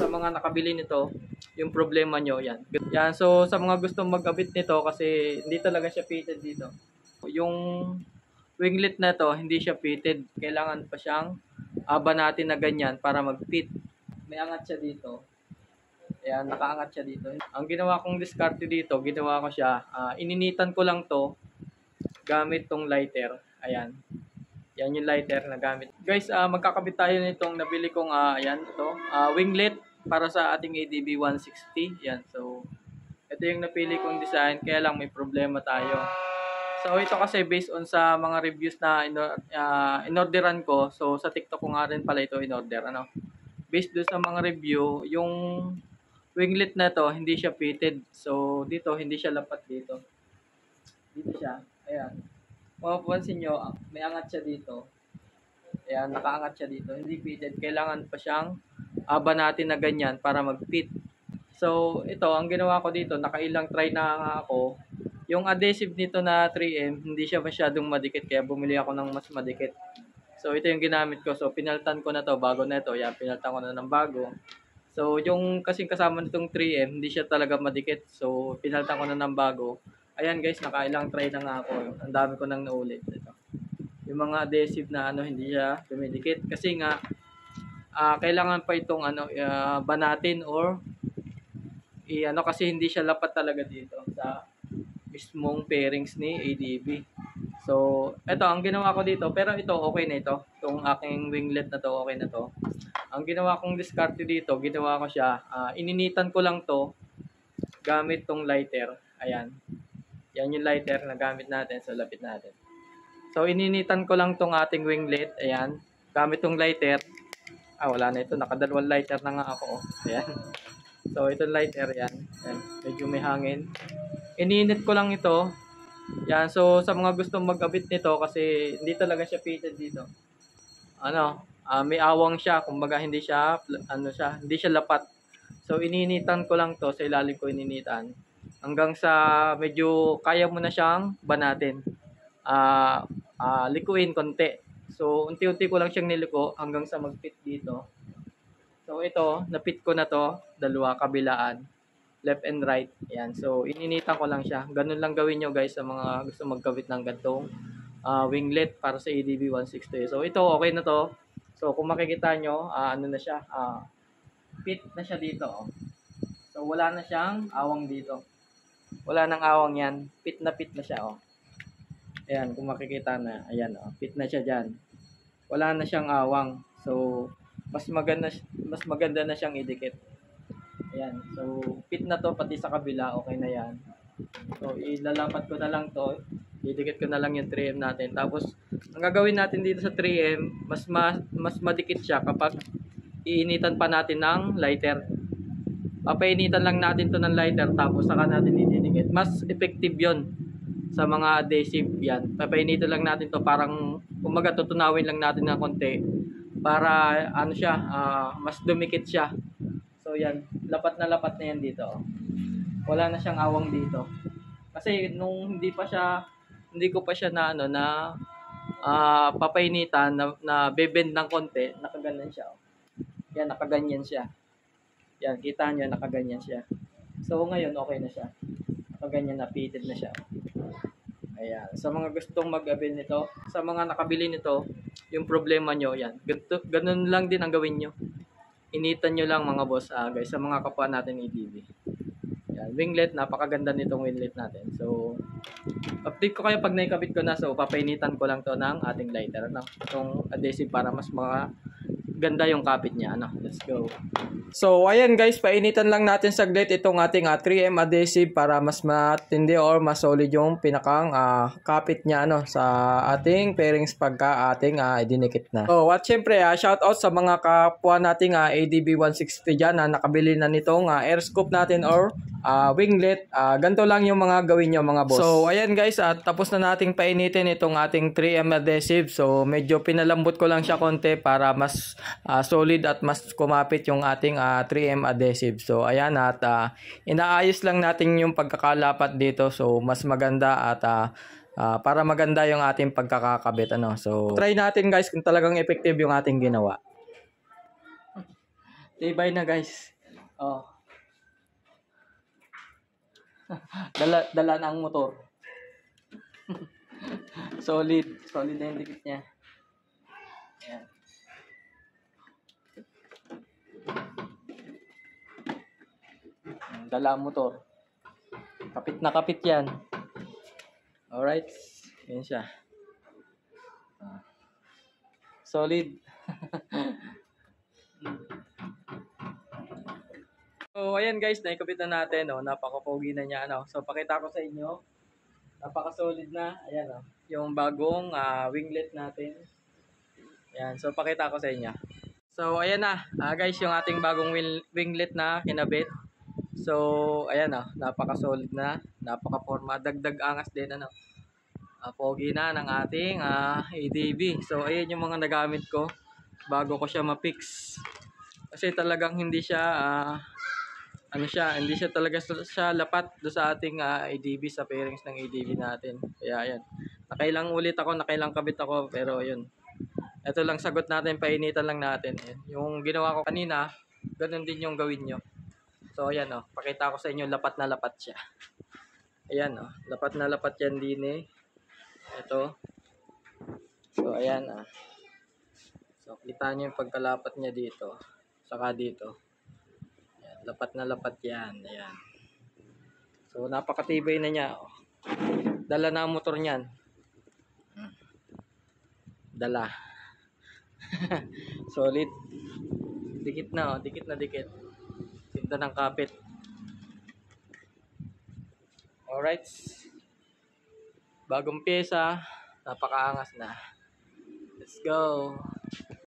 mga nakabili nito, yung problema nyo, yan. Yan, so sa mga gustong magkabit nito kasi hindi talaga siya fitted dito. Yung winglet na to, hindi siya fitted. Kailangan pa siyang natin na ganyan para mag-fit. May angat siya dito. Ayan, nakaangat siya dito. Ang ginawa kong diskarte dito, ginawa ko siya, ininitan ko lang to gamit tong lighter. Ayan. Yan yung lighter na gamit. Guys, magkakabit tayo nitong nabili kong ayan, ito, winglet para sa ating ADB 160. Yan. So, ito yung napili kong design, kaya lang may problema tayo. So, ito kasi based on sa mga reviews na inorderan ko. So, sa TikTok ko nga rin pala ito inorder. Based doon sa mga review, yung winglet na to, hindi siya fitted. So, dito, hindi siya lapat dito. Dito siya. Ayan. Mapapansin nyo, may angat siya dito. Ayan, nakaangat siya dito. Hindi fitted. Kailangan pa siyang natin na ganyan para mag-fit. So, ito, ang ginawa ko dito, nakailang try na nga ako. Yung adhesive nito na 3M, hindi siya masyadong madikit. Kaya bumili ako ng mas madikit. So, ito yung ginamit ko. So, pinaltan ko na to. Bago na ito. Ayan, pinaltan ko na ng bago. So, yung kasing kasama nitong 3M, hindi siya talaga madikit. So, pinaltan ko na ng bago. Ayan guys, nakailang try na nga ako. Ang dami ko nang naulit. Ito. Yung mga adhesive na hindi siya dumidikit. Kasi nga, kailangan pa itong banatin or kasi hindi siya lapat talaga dito sa mismong pairings ni ADB. So, ito ang ginawa ko dito. Pero ito, okay na ito. Itong aking winglet na to, okay na to. Ang ginawa kong diskarte dito, ginawa ko siya, ininitan ko lang to gamit tong lighter. Ayan. Yan yung lighter na gamit natin. So, lapit natin. So, ininitan ko lang tong ating winglet. Ayan. Gamit tong lighter. Wala na ito. Nakadalawang lighter na nga ako. Ayan. So, itong lighter. Ayan. Ayan. Medyo may hangin. Ininit ko lang ito. Yan. So, sa mga gustong mag-abit nito kasi hindi talaga siya fitted dito. May awang siya. Kumbaga, hindi siya, hindi siya lapat. So, ininitan ko lang to. Sa ilalim ko ininitan. Hanggang sa medyo kaya mo na siyang banatin. Likuin konti. So, unti-unti ko lang siyang niliko hanggang sa mag-fit dito. So, ito, na-fit ko na to. Dalawa, kabilaan. Left and right. Ayan. So, ininitan ko lang siya. Ganun lang gawin nyo guys sa mga gusto magkabit ng gantong winglet para sa ADB 160. So, ito, okay na to. So, kung makikita nyo, na siya. Fit na siya dito. So, wala na siyang awang dito. Wala nang awang yan. Fit na siya, Ayan, kung makikita na. Ayan, fit na siya dyan. Wala na siyang awang. So, mas maganda na siyang idikit. Ayan. So, fit na to pati sa kabila. Okay na yan. So, ilalapat ko na lang to. Idikit ko na lang yung 3M natin. Tapos, ang gagawin natin dito sa 3M, mas madikit siya kapag iinitan pa natin ng lighter. Papainitan lang natin to ng lighter tapos saka natin ididikit. Mas effective yon sa mga adhesive yan. Papainitan lang natin to parang kumbaga tutunawin lang natin ng konti para mas dumikit siya. So yan, lapat na yan dito. Wala na siyang awang dito. Kasi nung hindi ko pa siya papainitan na bebend ng konti, nakaganyan siya. Yan, nakaganyan siya. Yan, kita nyo, nakaganyan siya. So, ngayon, okay na siya. Nakaganyan na, fitted na siya. Ayan. Sa mga gustong mag-avail nito, sa mga nakabili nito, yung problema nyo, yan. Ganun lang din ang gawin nyo. Initan nyo lang mga boss, guys, sa mga kapwa natin ADB. Yan, winglet, napakaganda nitong winglet natin. So, update ko kayo pag naikabit ko na. So, papainitan ko lang to ng ating lighter. Itong adhesive para mas ganda yung kapit niya. Let's go. So, ayan guys, painitan lang natin saglit itong ating 3M adhesive para mas matindi or mas solid yung pinakang kapit niya sa ating pairings pagka ating idinikit na. So, at syempre, shout out sa mga kapwa nating ADB 160 dyan na nakabili na nitong air scoop natin or winglet. Ganito lang yung mga gawin nyo mga boss. So, ayan guys, tapos na nating painitin itong ating 3M adhesive. So, medyo pinalambot ko lang siya konti para mas solid at mas kumapit yung ating 3M adhesive. So, ayan at inaayos lang natin yung pagkakalapat dito. So, mas maganda at para maganda yung ating pagkakakabit. So, try natin guys kung talagang effective yung ating ginawa. Tibay na guys. Oh, dala na ang motor. Solid na yung dikit niya. Ayan. Dala ang motor. Kapit na kapit yan. Alright. Yan siya. Solid. So, ayan guys, naikabit na natin. Oh, napaka-pogi na niya. Ano. So, pakita ko sa inyo. Napaka-solid na. Ayan, oh, yung bagong winglet natin. Ayan. So, pakita ko sa inyo. So, ayan na. Guys, yung ating bagong winglet na kinabit. So, ayan, oh, napaka-solid na. Napaka-forma. Dagdag angas din. Ano. Pogi na ng ating ADB. So, ayan yung mga nagamit ko bago ko siya ma-fix. Kasi talagang hindi siya hindi siya talaga siya lapat do sa ating ADB, sa fairings ng ADB natin. Kaya ayan. Nakailang ulit ako, nakailang kabit ako, pero ayun. Ito lang sagot natin, painitan lang natin. Ayan. Yung ginawa ko kanina, ganun din yung gawin nyo. So ayan, oh, pakita ko sa inyo, lapat na lapat siya. Ayan, oh, lapat na lapat yan din eh. Ito. So ayan, so kita nyo yung pagkalapat niya dito, saka dito. Lapat na lapat yan. Ayan. So, napakatibay na niya. Dala na ang motor niyan. Dala. Solid. Dikit na, oh. Dikit na dikit. Tinda ng kapit. Alright. Bagong pyesa. Napakaangas na. Let's go.